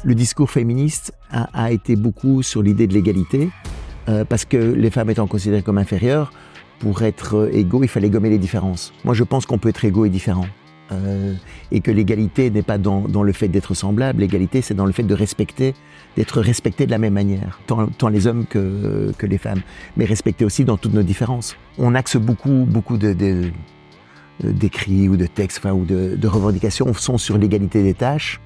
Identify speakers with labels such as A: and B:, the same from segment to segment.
A: Le discours féministe a été beaucoup sur l'idée de l'égalité, parce que les femmes étant considérées comme inférieures, pour être égaux, il fallait gommer les différences. Moi, je pense qu'on peut être égaux et différents. Et que l'égalité n'est pas dans le fait d'être semblable, l'égalité c'est dans le fait d'être respecté de la même manière, tant les hommes que les femmes, mais respecté aussi dans toutes nos différences. On axe beaucoup d'écrits ou de textes, ou de revendications sont sur l'égalité des tâches.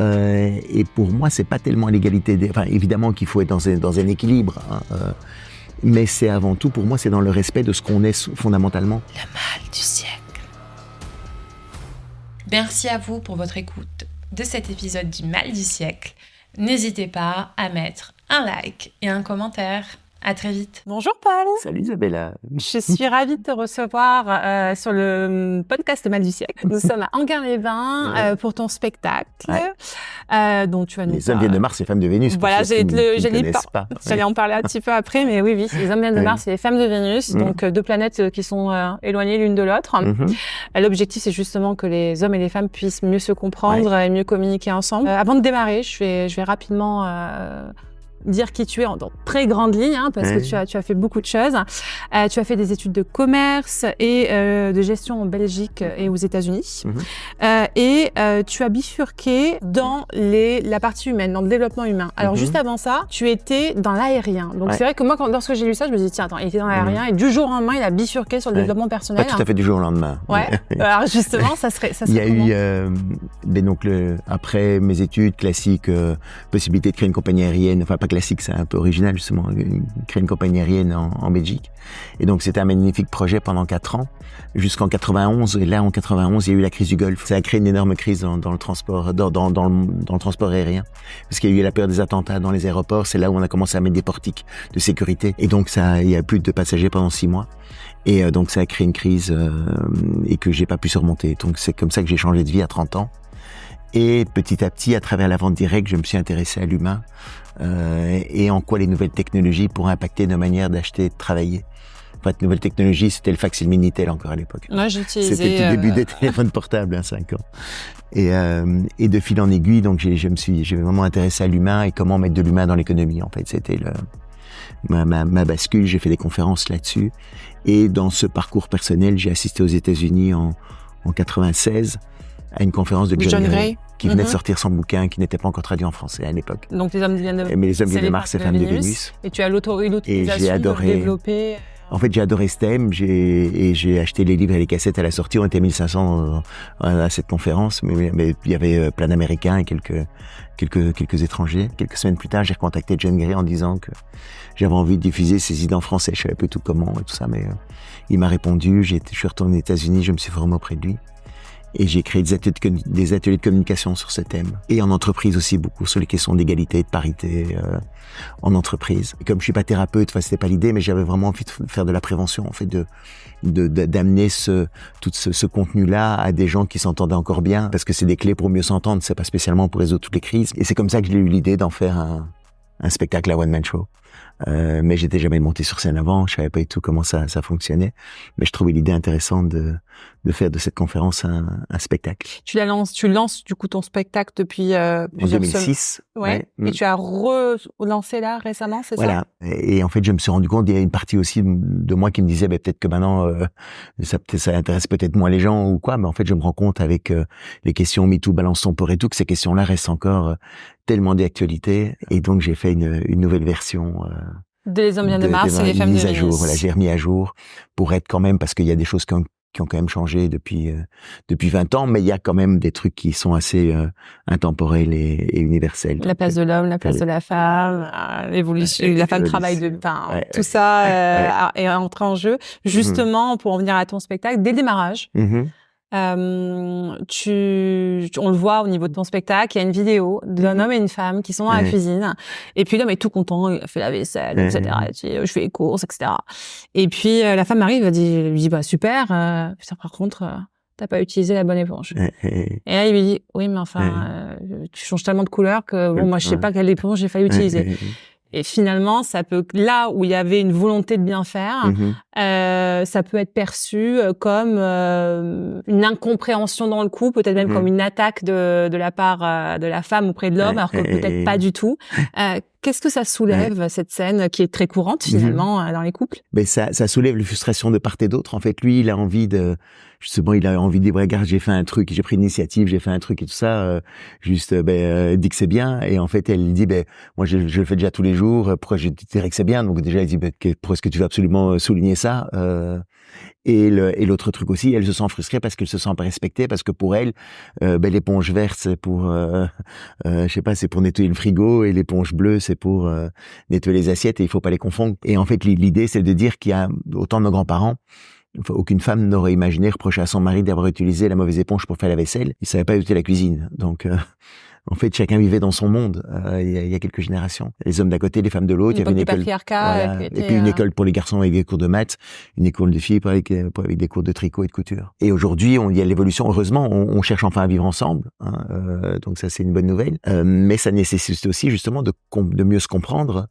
A: Et pour moi, c'est pas tellement l'égalité évidemment qu'il faut être dans un équilibre, mais c'est avant tout, pour moi, c'est dans le respect de ce qu'on est fondamentalement.
B: Le mal du siècle. Merci à vous pour votre écoute de cet épisode du mal du siècle. N'hésitez pas à mettre un like et un commentaire. À très vite.
C: Bonjour Paul.
A: Salut Isabella.
C: Je suis ravie de te recevoir sur le podcast Mal du siècle. Nous sommes à Anguin-les-Bains pour ton spectacle, dont tu vas nous
A: Les hommes viennent de Mars et les femmes de Vénus.
C: Voilà, j'allais en parler un petit peu après, mais oui, les hommes viennent de Mars et les femmes de Vénus, donc deux planètes qui sont éloignées l'une de l'autre. L'objectif, c'est justement que les hommes et les femmes puissent mieux se comprendre et mieux communiquer ensemble. Avant de démarrer, je vais rapidement dire qui tu es dans très grandes lignes, parce que tu as fait beaucoup de choses. Tu as fait des études de commerce et de gestion en Belgique et aux États-Unis. Et tu as bifurqué dans la partie humaine, dans le développement humain. Alors juste avant ça, tu étais dans l'aérien. Donc c'est vrai que moi, lorsque j'ai lu ça, je me suis dit, tiens, attends, il était dans l'aérien et du jour au lendemain, il a bifurqué sur le développement personnel.
A: Pas tout à fait du jour au lendemain.
C: Alors justement, ça serait
A: il y a eu, donc après mes études classiques, possibilité de créer une compagnie aérienne, pas classique, c'est un peu original justement, créer une compagnie aérienne en Belgique. Et donc c'était un magnifique projet pendant 4 ans, jusqu'en 91. Et là en 91, il y a eu la crise du Golfe. Ça a créé une énorme crise dans le transport, dans le transport aérien, parce qu'il y a eu la période des attentats dans les aéroports. C'est là où on a commencé à mettre des portiques de sécurité. Et donc il y a plus de passagers pendant 6 mois. Et donc ça a créé une crise et que j'ai pas pu surmonter. Donc c'est comme ça que j'ai changé de vie à 30 ans. Et petit à petit, à travers la vente directe, je me suis intéressé à l'humain et en quoi les nouvelles technologies pourraient impacter nos manières d'acheter et de travailler. En fait, nouvelles technologies, c'était le fax et le Minitel encore à l'époque.
C: Moi, j'utilisais...
A: C'était le début des téléphones portables, 5 ans. Et de fil en aiguille, donc j'ai vraiment intéressé à l'humain et comment mettre de l'humain dans l'économie. En fait, c'était ma bascule. J'ai fait des conférences là-dessus. Et dans ce parcours personnel, j'ai assisté aux États-Unis en 96 à une conférence de John Gray qui venait de sortir son bouquin, qui n'était pas encore traduit en français à l'époque.
C: Donc les hommes viennent de...
A: Mais les hommes viennent de Mars et femmes de Vénus.
C: Et tu as l'autorisation de développer...
A: En fait, j'ai adoré ce thème, j'ai acheté les livres et les cassettes à la sortie. On était 1500 à cette conférence, mais il y avait plein d'Américains et quelques étrangers. Quelques semaines plus tard, j'ai recontacté John Gray en disant que j'avais envie de diffuser ses idées en français. Je savais pas tout comment et tout ça, mais il m'a répondu. Je suis retourné aux États-Unis, je me suis formé auprès de lui. Et j'ai créé des ateliers de communication sur ce thème. Et en entreprise aussi, beaucoup sur les questions d'égalité, de parité en entreprise. Et comme je suis pas thérapeute, c'était pas l'idée, mais j'avais vraiment envie de faire de la prévention, en fait, d'amener tout ce contenu-là à des gens qui s'entendaient encore bien, parce que c'est des clés pour mieux s'entendre, c'est pas spécialement pour résoudre toutes les crises. Et c'est comme ça que j'ai eu l'idée d'en faire un spectacle à one-man show. Mais j'étais jamais monté sur scène avant, je savais pas du tout comment ça fonctionnait, mais je trouvais l'idée intéressante de faire de cette conférence un spectacle.
C: Tu lances du coup ton spectacle depuis
A: en 2006.
C: Et tu as relancé là récemment, c'est ça?
A: Et en fait, je me suis rendu compte, il y a une partie aussi de moi qui me disait peut-être que maintenant ça intéresse peut-être moins les gens ou quoi, mais en fait, je me rends compte avec les questions MeToo, balance ton port et tout, que ces questions-là restent encore tellement d'actualité, et donc j'ai fait une nouvelle version
C: des hommes viennent de Mars et les femmes de Vénus.
A: Jour, voilà, j'ai remis à jour pour être quand même, parce qu'il y a des choses qui ont quand même changé depuis 20 ans, mais il y a quand même des trucs qui sont assez intemporels et universels.
C: La place de l'homme, la place de la femme, l'évolution, la femme travaille tout ça est entré en jeu. Justement, pour en venir à ton spectacle, dès le démarrage, on le voit au niveau de ton spectacle, il y a une vidéo d'un homme et une femme qui sont dans la cuisine, et puis l'homme est tout content, il a fait la vaisselle, etc. Il dit, je fais les courses, etc. Et puis la femme arrive, elle lui dit bah super, putain, par contre t'as pas utilisé la bonne éponge. Et là il lui dit oui mais enfin tu changes tellement de couleur que bon moi je sais pas quelle éponge j'ai failli utiliser. Et finalement, ça peut, là où il y avait une volonté de bien faire, ça peut être perçu comme une incompréhension dans le couple, peut-être même comme une attaque de la part de la femme auprès de l'homme, alors que peut-être pas du tout. Qu'est-ce que ça soulève, cette scène qui est très courante finalement dans les couples?
A: Mais ça soulève les frustrations de part et d'autre. En fait, lui, il a envie de dire, regarde, j'ai fait un truc, j'ai pris l'initiative, j'ai fait un truc et tout ça, dis que c'est bien. Et en fait, elle dit, moi, je le fais déjà tous les jours, pourquoi je dirais que c'est bien? Donc déjà, elle dit, pourquoi est-ce que tu veux absolument souligner ça? Et l'autre truc aussi, elle se sent frustrée parce qu'elle se sent pas respectée, parce que pour elle, l'éponge verte, c'est pour, c'est pour nettoyer le frigo, et l'éponge bleue, c'est pour nettoyer les assiettes, et il faut pas les confondre. Et en fait, l'idée, c'est de dire qu'il y a autant de nos grands-parents, aucune femme n'aurait imaginé reprocher à son mari d'avoir utilisé la mauvaise éponge pour faire la vaisselle. Il savait pas utiliser la cuisine. Donc, en fait, chacun vivait dans son monde. Il y a quelques générations. Les hommes d'un côté, les femmes de l'autre. Il y avait une école, et puis une école pour les garçons avec des cours de maths, une école de filles avec des cours de tricot et de couture. Et aujourd'hui, il y a l'évolution. Heureusement, on cherche enfin à vivre ensemble. Donc ça, c'est une bonne nouvelle. Mais ça nécessite aussi justement de mieux se comprendre,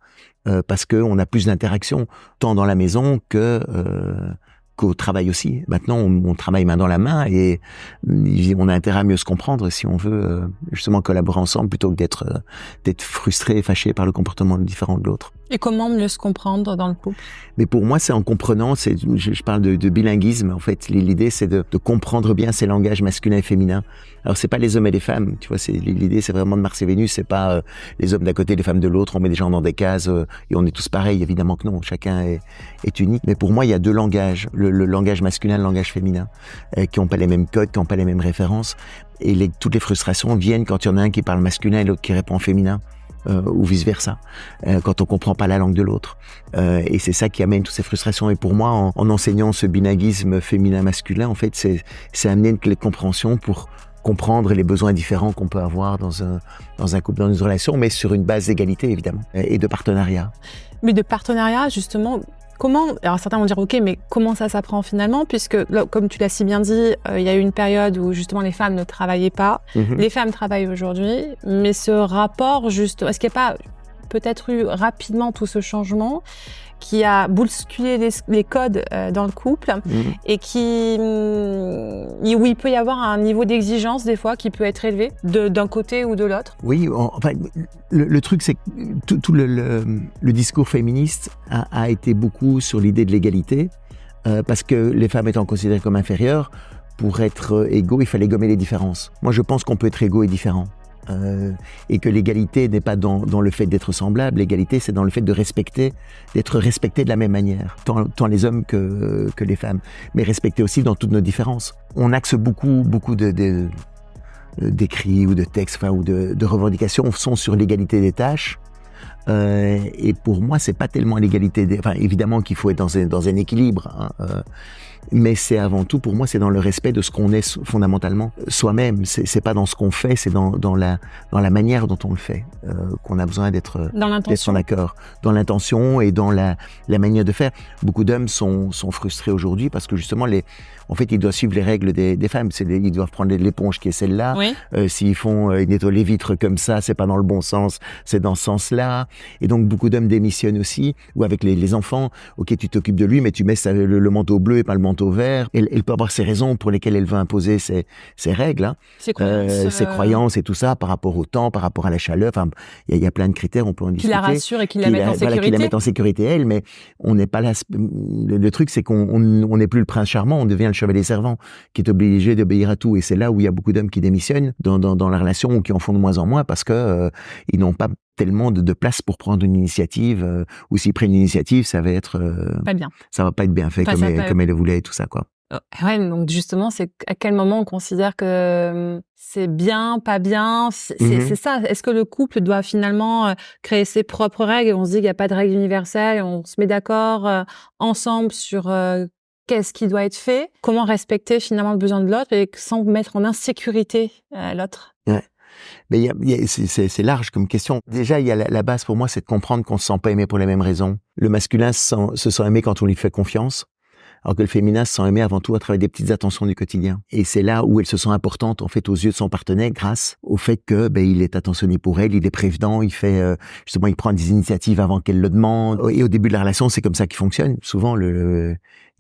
A: parce que on a plus d'interactions tant dans la maison qu'au travail aussi. Maintenant, on travaille main dans la main, et on a intérêt à mieux se comprendre si on veut justement collaborer ensemble, plutôt que d'être frustré et fâché par le comportement différent de l'autre.
C: Et comment mieux se comprendre dans le couple?
A: Mais pour moi, c'est en comprenant, je parle de bilinguisme, en fait. L'idée, c'est de comprendre bien ces langages masculins et féminins. Alors, c'est pas les hommes et les femmes, tu vois, l'idée, c'est vraiment de Mars et Vénus, c'est pas les hommes d'un côté, les femmes de l'autre, on met des gens dans des cases, et on est tous pareils, évidemment que non, chacun est unique. Mais pour moi, il y a deux langages, le langage masculin, le langage féminin, qui ont pas les mêmes codes, qui ont pas les mêmes références, et toutes les frustrations viennent quand il y en a un qui parle masculin et l'autre qui répond féminin. Ou vice-versa, quand on comprend pas la langue de l'autre. Et c'est ça qui amène toutes ces frustrations. Et pour moi, en enseignant ce bilinguisme féminin-masculin, en fait, c'est amener une clé de compréhension pour comprendre les besoins différents qu'on peut avoir dans un couple, dans une relation, mais sur une base d'égalité, évidemment, et de partenariat.
C: Mais de partenariat, justement, comment, alors certains vont dire, ok, mais comment ça s'apprend finalement? Puisque, là, comme tu l'as si bien dit, il y a eu une période où justement les femmes ne travaillaient pas. Les femmes travaillent aujourd'hui, mais ce rapport, juste, est-ce qu'il n'y a pas peut-être eu rapidement tout ce changement qui a bousculé les codes dans le couple, et où il peut y avoir un niveau d'exigence des fois qui peut être élevé d'un côté ou de l'autre?
A: Oui, enfin, le truc, c'est que tout le discours féministe a été beaucoup sur l'idée de l'égalité, parce que les femmes étant considérées comme inférieures, pour être égaux, il fallait gommer les différences. Moi, je pense qu'on peut être égaux et différents. Et que l'égalité n'est pas dans le fait d'être semblable, l'égalité c'est dans le fait d'être respecté de la même manière, tant les hommes que les femmes, mais respecté aussi dans toutes nos différences. On axe beaucoup d'écrits ou de textes, ou de revendications sont sur l'égalité des tâches. Et pour moi, c'est pas tellement l'égalité évidemment qu'il faut être dans un équilibre, mais c'est avant tout, pour moi, c'est dans le respect de ce qu'on est fondamentalement soi-même. C'est pas dans ce qu'on fait, c'est dans la manière dont on le fait, qu'on a besoin d'être en accord. Dans l'intention et dans la manière de faire. Beaucoup d'hommes sont frustrés aujourd'hui parce que justement, en fait, ils doivent suivre les règles des femmes. Ils doivent prendre l'éponge qui est celle-là. Oui. S'ils ils nettoient les vitres comme ça, c'est pas dans le bon sens, c'est dans ce sens-là. Et donc, beaucoup d'hommes démissionnent aussi, ou avec les enfants. Ok, tu t'occupes de lui, mais tu mets le manteau bleu et pas le manteau vert. Elle peut avoir ses raisons pour lesquelles elle veut imposer ses règles, ses croyances et tout ça, par rapport au temps, par rapport à la chaleur. Enfin, il y a plein de critères, on peut en discuter.
C: Qui la rassure et qui la met en sécurité.
A: Voilà, qui la met en sécurité, elle, mais on n'est pas là. Le truc, c'est qu'on n'est plus le prince charmant, on devient le chevalier servant, qui est obligé d'obéir à tout. Et c'est là où il y a beaucoup d'hommes qui démissionnent dans la relation, ou qui en font de moins en moins, parce que ils n'ont pas tellement de place pour prendre une initiative, ou s'ils prennent une initiative, ça va être
C: pas bien.
A: Ça va pas être bien fait comme elle le voulait et tout ça, quoi.
C: Ouais, donc justement, c'est à quel moment on considère que c'est bien, pas bien, c'est ça. Est-ce que le couple doit finalement créer ses propres règles, et on se dit qu'il n'y a pas de règles universelles, et on se met d'accord ensemble sur qu'est-ce qui doit être fait, comment respecter finalement le besoin de l'autre et sans mettre en insécurité l'autre?
A: Ouais. Mais c'est large comme question. Déjà, il y a la base pour moi, c'est de comprendre qu'on se sent pas aimé pour les mêmes raisons. Le masculin se sent aimé quand on lui fait confiance. Alors que le féminin se sent aimé avant tout à travers des petites attentions du quotidien. Et c'est là où elle se sent importante, en fait, aux yeux de son partenaire, grâce au fait que, il est attentionné pour elle, il est prévenant, il fait, justement, il prend des initiatives avant qu'elle le demande. Et au début de la relation, c'est comme ça qu'il fonctionne. Souvent,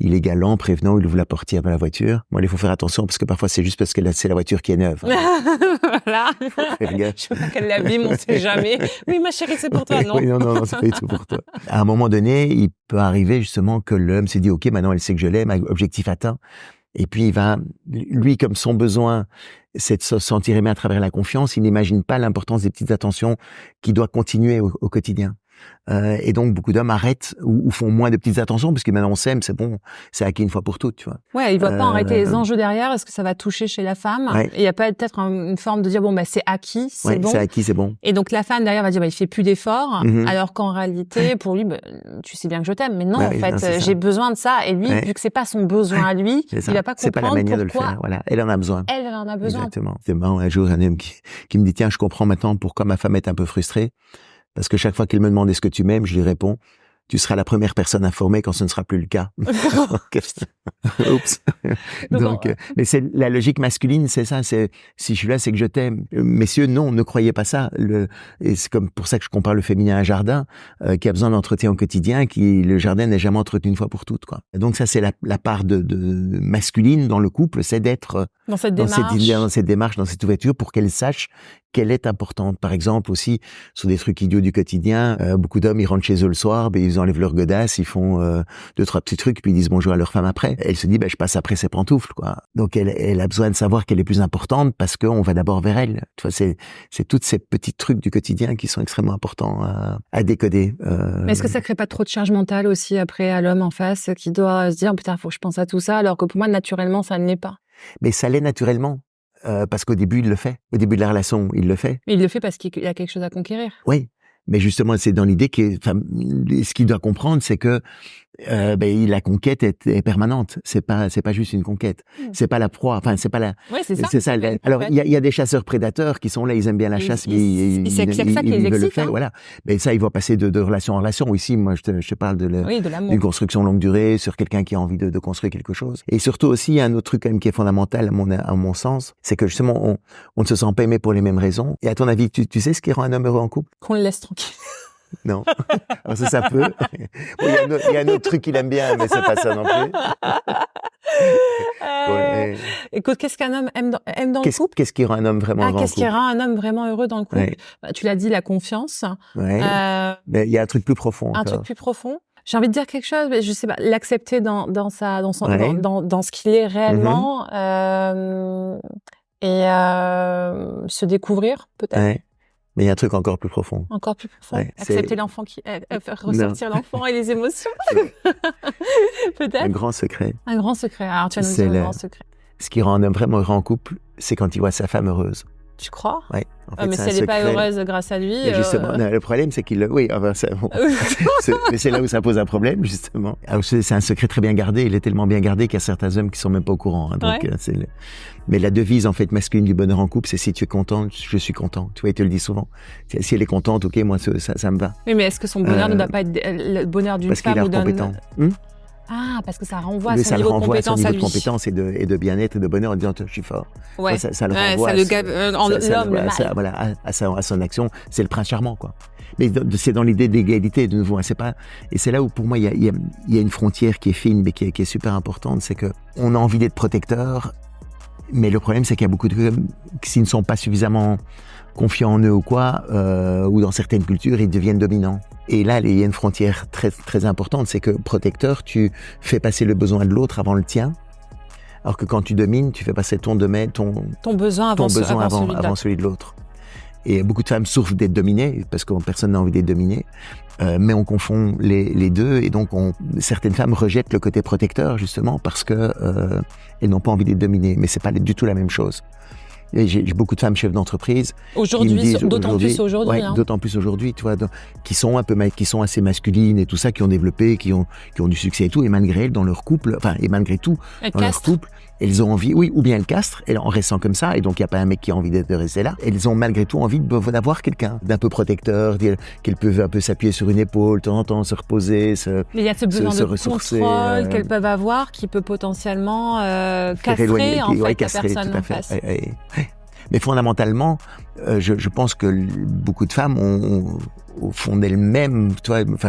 A: il est galant, prévenant, il ouvre la portière de la voiture. Bon, il faut faire attention parce que parfois c'est juste parce que c'est la voiture qui est neuve.
C: Voilà. Je veux pas qu'elle l'abîme, on sait jamais. Oui, ma chérie, c'est pour toi, non?
A: Oui, non, c'est pas du tout pour toi. À un moment donné, il peut arriver justement que l'homme s'est dit, OK, maintenant elle sait que je l'aime, objectif atteint. Et puis il va, lui, comme son besoin, c'est de se sentir aimé à travers la confiance, il n'imagine pas l'importance des petites attentions qui doivent continuer au quotidien. Et donc beaucoup d'hommes arrêtent ou font moins de petites attentions parce que maintenant on s'aime, c'est bon, c'est acquis une fois pour toutes, tu vois.
C: Ouais, il va pas arrêter les enjeux derrière. Est-ce que ça va toucher chez la femme?
A: Ouais.
C: Et il y a peut-être une forme de dire c'est acquis, c'est bon.
A: C'est acquis, c'est bon.
C: Et donc la femme derrière va dire il fait plus d'efforts, alors qu'en réalité pour lui tu sais bien que je t'aime, mais non en fait j'ai besoin de ça. Et lui vu que c'est pas son besoin à lui, il va pas comprendre
A: c'est pas la manière
C: pourquoi.
A: de le faire. Voilà, elle en a besoin.
C: Elle en a besoin.
A: Exactement. C'est marrant, un jour un homme qui me dit tiens, je comprends maintenant pourquoi ma femme est un peu frustrée. Parce que chaque fois qu'elle me demande est-ce que tu m'aimes, je lui réponds tu seras la première personne informée quand ce ne sera plus le cas. Oups. Donc, mais c'est la logique masculine, c'est ça. C'est si je suis là, c'est que je t'aime. Messieurs, non, ne croyez pas ça. Et c'est comme pour ça que je compare le féminin à un jardin qui a besoin d'entretien au quotidien. Le jardin n'est jamais entretenu une fois pour toutes, quoi. Et donc ça, c'est la part de masculine dans le couple, c'est d'être dans cette démarche, dans cette ouverture, pour qu'elle sache qu'elle est importante. Par exemple, aussi, sur des trucs idiots du quotidien, beaucoup d'hommes, ils rentrent chez eux le soir, ils enlèvent leur godasse, ils font 2-3 petits trucs, puis ils disent bonjour à leur femme après. Elle se dit, je passe après ses pantoufles, quoi. Donc, elle a besoin de savoir qu'elle est plus importante parce qu'on va d'abord vers elle. Tu vois, c'est tous ces petits trucs du quotidien qui sont extrêmement importants à décoder.
C: Mais est-ce que ça crée pas trop de charge mentale aussi après à l'homme en face qui doit se dire, putain, faut que je pense à tout ça, alors que pour moi, naturellement, ça ne l'est pas.
A: Mais ça l'est naturellement. Parce qu'au début, il le fait. Au début de la relation, il le fait.
C: Mais il le fait parce qu'il y a quelque chose à conquérir.
A: Oui. Mais justement, c'est dans l'idée ce qu'il doit comprendre, c'est que la conquête est permanente. C'est pas juste une conquête. C'est pas la proie. Enfin, c'est pas la.
C: Oui, c'est ça.
A: C'est ça. Alors, il y a des chasseurs prédateurs qui sont là, ils aiment bien la chasse, mais ils veulent le faire. Voilà. Mais ça, ils vont passer de relation en relation. Ici, moi, je te parle d'une construction longue durée sur quelqu'un qui a envie de construire quelque chose. Et surtout aussi, il y a un autre truc quand même qui est fondamental à mon sens, c'est que justement, on ne se sent pas aimé pour les mêmes raisons. Et à ton avis, tu sais ce qui rend un homme heureux en couple?
C: Qu'on le laisse tranquille.
A: Non. Alors ça peut. Il y a un autre truc qu'il aime bien, mais c'est pas ça non plus.
C: Écoute, qu'est-ce qu'un homme aime dans le couple?
A: Qu'est-ce qui rend un homme vraiment heureux?
C: Qu'est-ce qui rend un homme vraiment heureux dans le couple? Tu l'as dit, la confiance.
A: Ouais. Mais il y a un truc plus profond.
C: Un truc plus profond. J'ai envie de dire quelque chose, mais je sais pas, l'accepter dans ce qu'il est réellement, et se découvrir peut-être. Ouais.
A: Mais il y a un truc encore plus profond.
C: Encore plus profond. Ouais, accepter l'enfant faire ressortir l'enfant et les émotions. Peut-être.
A: Un grand secret.
C: Un grand secret. Alors tu vas nous dire un grand secret.
A: Ce qui rend un homme vraiment heureux en couple, c'est quand il voit sa femme heureuse.
C: Tu crois?
A: Ouais. En fait,
C: mais si elle n'est pas heureuse grâce à lui.
A: Justement, le problème, c'est qu'il. Oui, mais c'est là où ça pose un problème, justement. Alors, c'est un secret très bien gardé. Il est tellement bien gardé qu'il y a certains hommes qui sont même pas au courant. Hein, donc, mais la devise, en fait, masculine du bonheur en couple, c'est si tu es content, je suis content. Tu vois, il te le dit souvent. Si elle est contente, ok, moi, ça me va.
C: Oui, mais est-ce que son bonheur ne doit pas être le bonheur d'une femme ou d'un
A: compétent.
C: Ah, parce que ça renvoie à son niveau de compétence à lui.
A: De compétence et de bien-être et de bonheur en disant je suis fort.
C: Ouais.
A: Ça le renvoie à son action. C'est le prince charmant, quoi. Mais c'est dans l'idée d'égalité de nouveau. C'est pas, et c'est là où pour moi il y a une frontière qui est fine mais qui est super importante. C'est que on a envie d'être protecteur, mais le problème c'est qu'il y a beaucoup de s'ils ne sont pas suffisamment confiants en eux ou quoi, ou dans certaines cultures ils deviennent dominants. Et là, il y a une frontière très, très importante, c'est que protecteur, tu fais passer le besoin de l'autre avant le tien, alors que quand tu domines, tu fais passer ton besoin avant celui de l'autre. Et beaucoup de femmes souffrent d'être dominées, parce que personne n'a envie d'être dominé, mais on confond les deux, et donc certaines femmes rejettent le côté protecteur, justement, parce que elles n'ont pas envie d'être dominées, mais c'est pas du tout la même chose. Et j'ai beaucoup de femmes chefs d'entreprise.
C: D'autant plus aujourd'hui.
A: D'autant plus aujourd'hui, tu vois, qui sont assez masculines et tout ça, qui ont développé, qui ont du succès et tout, et malgré elles, dans leur couple, leur couple, elles ont envie, oui, ou bien elles castrent en restant comme ça, et donc il n'y a pas un mec qui a envie de rester là. Elles ont malgré tout envie d'avoir quelqu'un d'un peu protecteur, qu'elles peuvent un peu s'appuyer sur une épaule, de temps en temps se reposer,
C: mais il y a ce besoin de
A: ressourcer,
C: contrôle qu'elles peuvent avoir qui peut potentiellement castrer en fait la personne en face.
A: Mais fondamentalement, je pense que beaucoup de femmes ont au fond d'elles-mêmes,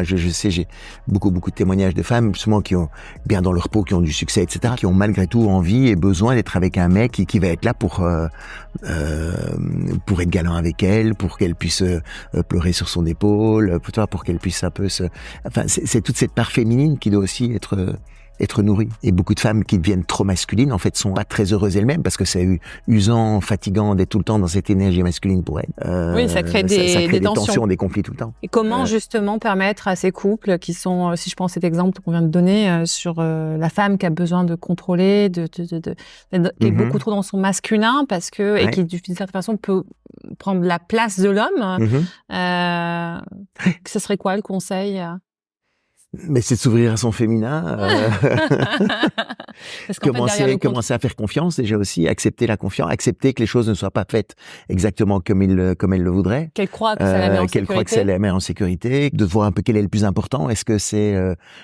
A: je sais, j'ai beaucoup de témoignages de femmes justement qui ont bien dans leur peau, qui ont du succès, etc., qui ont malgré tout envie et besoin d'être avec un mec qui va être là pour être galant avec elle, pour qu'elle puisse pleurer sur son épaule, pour qu'elle puisse un peu c'est toute cette part féminine qui doit aussi être nourrie. Et beaucoup de femmes qui deviennent trop masculines, en fait, sont pas très heureuses elles-mêmes parce que c'est usant, fatigant d'être tout le temps dans cette énergie masculine pour elles.
C: Oui, ça crée des tensions,
A: des conflits tout le temps.
C: Et comment justement permettre à ces couples qui sont, si je prends cet exemple qu'on vient de donner sur la femme qui a besoin de contrôler, qui est beaucoup trop dans son masculin parce que et qui d'une certaine façon peut prendre la place de l'homme. Ce serait quoi le conseil?
A: Mais c'est de s'ouvrir à son féminin, commencer à faire confiance déjà aussi, accepter la confiance, accepter que les choses ne soient pas faites exactement comme elle le voudrait.
C: Qu'elle croit que ça la met en sécurité.
A: Qu'elle croit que ça la met en sécurité. De voir un peu quel est le plus important. Est-ce que c'est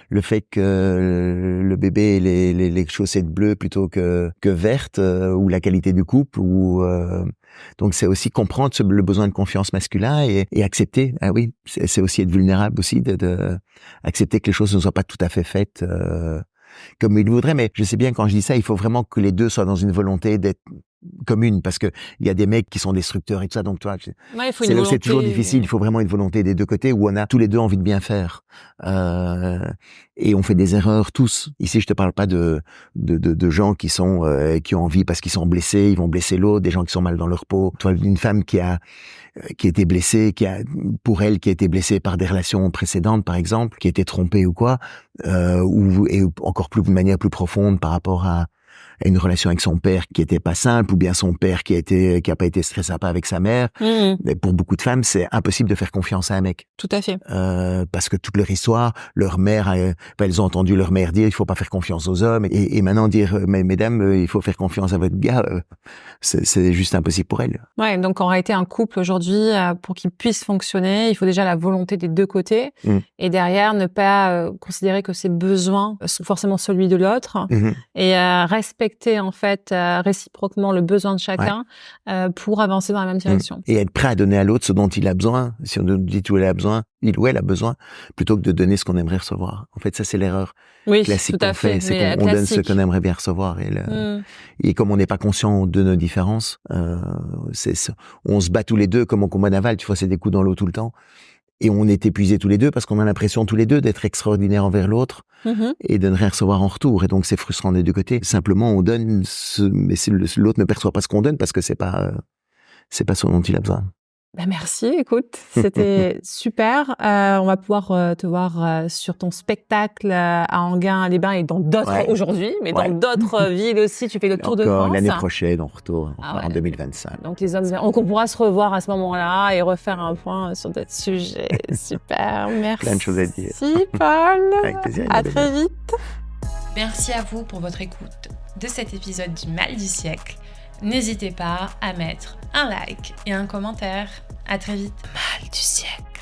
A: le fait que le bébé ait les chaussettes bleues plutôt que vertes, ou la qualité du couple, ou donc c'est aussi comprendre le besoin de confiance masculin et accepter. Ah oui, c'est aussi être vulnérable aussi de accepter que les choses ne soient pas tout à fait faites comme il voudrait. Mais je sais bien quand je dis ça, il faut vraiment que les deux soient dans une volonté d'être commune, parce que il y a des mecs qui sont destructeurs et tout ça, donc toi c'est toujours difficile. Il faut vraiment une volonté des deux côtés où on a tous les deux envie de bien faire et on fait des erreurs tous. Ici je te parle pas de gens qui ont envie parce qu'ils sont blessés, ils vont blesser l'autre, des gens qui sont mal dans leur peau. Toi, une femme qui a été blessée, qui a été blessée par des relations précédentes par exemple, qui a été trompée ou quoi, et encore plus de manière plus profonde par rapport à une relation avec son père qui était pas simple, ou bien son père qui a pas été très sympa avec sa mère. Mais pour beaucoup de femmes, c'est impossible de faire confiance à un mec.
C: Tout à fait.
A: Parce que toute leur histoire, leur mère, elles ont entendu leur mère dire il faut pas faire confiance aux hommes, et maintenant dire mesdames, il faut faire confiance à votre gars, c'est juste impossible pour elles.
C: Ouais, donc en réalité, un couple aujourd'hui, pour qu'il puisse fonctionner, il faut déjà la volonté des deux côtés, et derrière ne pas considérer que ses besoins sont forcément celui de l'autre, et respecter en fait réciproquement le besoin de chacun pour avancer dans la même direction.
A: Et être prêt à donner à l'autre ce dont il a besoin. Si on nous dit il ou elle a besoin, plutôt que de donner ce qu'on aimerait recevoir. En fait, ça c'est l'erreur classique qu'on fait, c'est qu'on donne ce qu'on aimerait bien recevoir. Et comme on n'est pas conscient de nos différences, on se bat tous les deux comme au combat naval. Tu vois, c'est des coups dans l'eau tout le temps. Et on est épuisés tous les deux parce qu'on a l'impression tous les deux d'être extraordinaires envers l'autre et de ne rien recevoir en retour. Et donc c'est frustrant des deux côtés. Simplement on donne, mais si l'autre ne perçoit pas ce qu'on donne parce que c'est pas ce dont il a besoin.
C: Merci, écoute, c'était super. On va pouvoir te voir sur ton spectacle à Enghien-les-Bains et dans d'autres aujourd'hui, mais dans d'autres villes aussi. Tu fais le tour de France.
A: L'année prochaine, on retourne en 2025.
C: Donc on pourra se revoir à ce moment-là et refaire un point sur d'autres sujets. Super, merci.
A: Plein de choses à dire.
C: Merci, Paul.
A: Avec plaisir.
C: À très vite.
B: Merci à vous pour votre écoute de cet épisode du Mal du siècle. N'hésitez pas à mettre un like et un commentaire. À très vite. Mal du siècle.